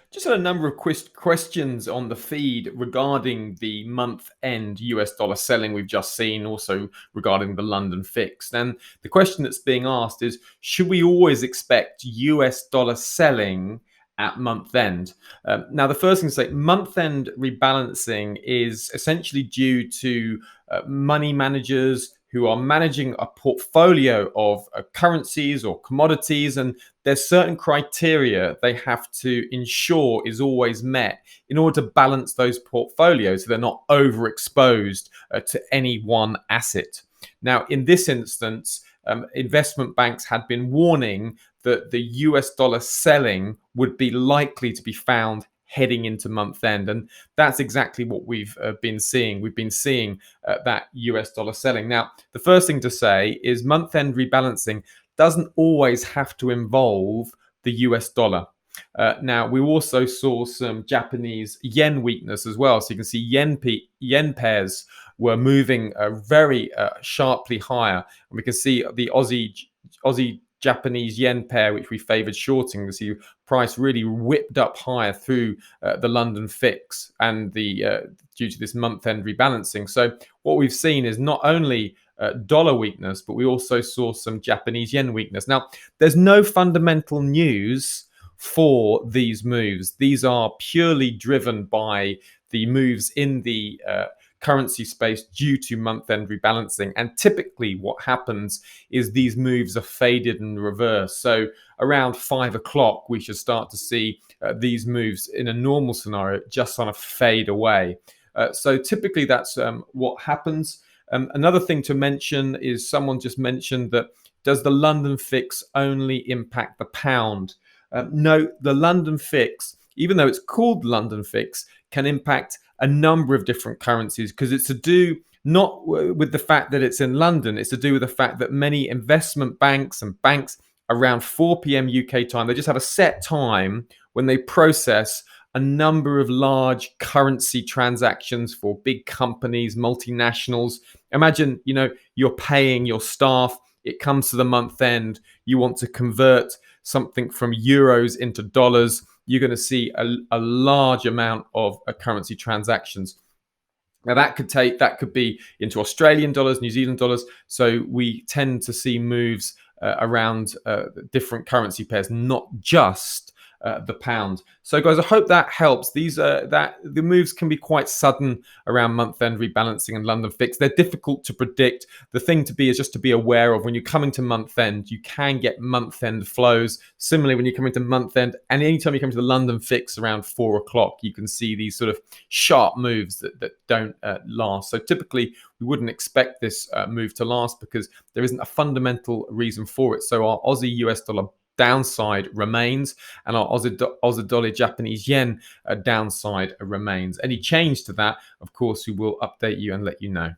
Just had a number of questions on the feed regarding the month-end US dollar selling we've just seen, also regarding the London fix. And the question that's being asked is, should we always expect US dollar selling at month-end? Now, the first thing to say, month-end rebalancing is essentially due to money managers who are managing a portfolio of currencies or commodities, and there's certain criteria they have to ensure is always met in order to balance those portfolios so they're not overexposed to any one asset. Now, in this instance, investment banks had been warning that the US dollar selling would be likely to be found heading into month end. And that's exactly what we've been seeing. We've been seeing that US dollar selling. Now, the first thing to say is month end rebalancing doesn't always have to involve the US dollar. Now, we also saw some Japanese yen weakness as well. So you can see yen pairs were moving very sharply higher. And we can see the Aussie Japanese yen pair, which we favored shorting. You see price really whipped up higher through the London fix and due to this month-end rebalancing. So what we've seen is not only dollar weakness, but we also saw some Japanese yen weakness. Now, there's no fundamental news for these moves. These are purely driven by the moves in the currency space due to month-end rebalancing. And typically what happens is these moves are faded and reversed. So around 5 o'clock, we should start to see these moves in a normal scenario just sort of fade away. So typically that's what happens. Another thing to mention is someone just mentioned that, does the London fix only impact the pound? No, the London fix, even though it's called London fix, can impact a number of different currencies, because it's to do not with the fact that it's in London, it's to do with the fact that many investment banks and banks around 4 p.m. UK time, they just have a set time when they process a number of large currency transactions for big companies, multinationals. Imagine, you're paying your staff, it comes to the month end, you want to convert something from euros into dollars, you're going to see a large amount of currency transactions. Now that could be into Australian dollars, New Zealand dollars. So we tend to see moves around different currency pairs, not just the pound. So guys, I hope that helps. The moves can be quite sudden around month-end rebalancing and London fix. They're difficult to predict. The thing to be is just to be aware of when you're coming to month-end, you can get month-end flows. Similarly, when you're coming to month-end, and anytime you come to the London fix around 4 o'clock, you can see these sort of sharp moves that don't last. So typically, we wouldn't expect this move to last because there isn't a fundamental reason for it. So our Aussie US dollar downside remains, and our Aussie dollar Japanese yen downside remains. Any change to that, of course, we will update you and let you know.